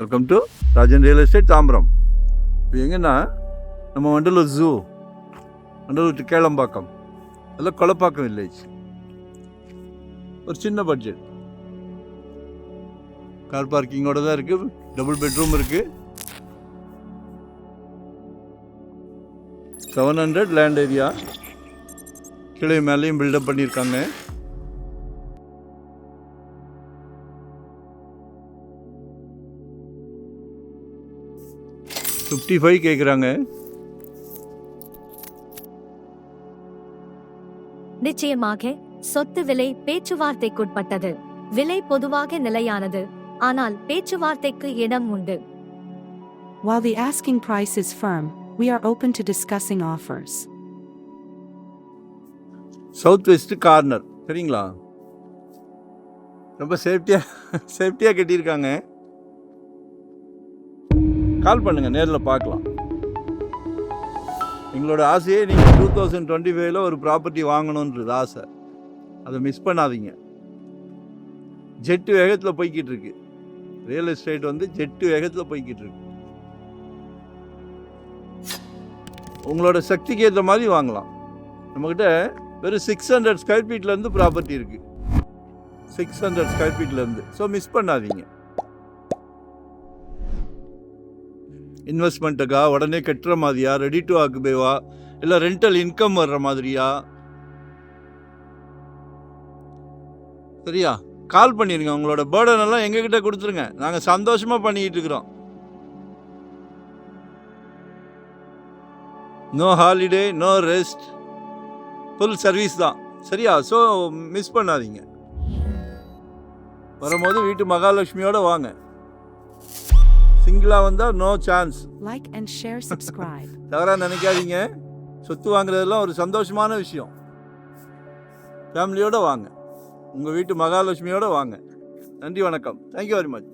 Welcome to Rajan real estate Tambaram. இப்போ எங்கன்னா நம்ம வண்டலூர் ஜூ, வண்டலூர் கேளம்பாக்கம், அதெல்லாம் கொலப்பாக்கம் வில்லேஜ். ஒரு சின்ன பட்ஜெட், கார் பார்க்கிங்கோட தான் இருக்குது. டபுள் பெட்ரூம் இருக்குது. 700 லேண்ட் ஏரியா. கீழே மேலேயும் பில்டப் பண்ணியிருக்காங்க. $55 கேட்குறாங்க. நிச்சயமாக சொத்து விலை பேச்சுவார்த்தைக்குட்பட்டது. விலை பொதுவாக நிலையானது, ஆனால் பேச்சுவார்த்தைக்கு இடம் உண்டு. While the asking price is firm, we are open to discussing offers. South west corner, சரிங்களா? ரொம்ப சேஃப்டியாக கட்டியிருக்காங்க. கால் பண்ணுங்கள், நேரில் பார்க்கலாம். எங்களோட ஆசையே நீங்கள் 2025 ஒரு ப்ராப்பர்ட்டி வாங்கணுன்றது ஆசை. அதை மிஸ் பண்ணாதீங்க. ஜெட்டு வேகத்தில் போய்கிட்டு இருக்கு. ரியல் எஸ்டேட் வந்து ஜெட்டு வேகத்தில் போய்கிட்டு இருக்கு. உங்களோட சக்திக்கு ஏற்ற மாதிரி வாங்கலாம். நம்மக்கிட்ட வெறும் 600 ஸ்கொயர் ஃபீட்லேருந்து ப்ராப்பர்ட்டி இருக்குது. 600 ஸ்கொயர் ஃபீட்லேருந்து. ஸோ மிஸ் பண்ணாதீங்க. இன்வெஸ்ட்மெண்ட்டுக்கா, உடனே கட்டுற மாதிரியா, ரெடி டு ஆக்குபேவா, இல்லை ரெண்டல் இன்கம் வர்ற மாதிரியா? சரியா? கால் பண்ணிடுங்க. உங்களோட பேர்டன் எல்லாம் எங்ககிட்ட கொடுத்துருங்க. நாங்கள் சந்தோஷமாக பண்ணிக்கிட்டு இருக்கிறோம். No holiday, no rest, full service தான். சரியா? ஸோ மிஸ் பண்ணாதீங்க. வரும்போது வீட்டு மகாலட்சுமியோடு வாங்க. சிங்கிளாக வந்தால் no chance. Like and share, subscribe. தவறாக நினைக்காதீங்க. சொத்து வாங்குறதெல்லாம் ஒரு சந்தோஷமான விஷயம். ஃபேமிலியோடு வாங்க. உங்கள் வீட்டு மகாலட்சுமியோடு வாங்க. நன்றி, வணக்கம். Thank you very much.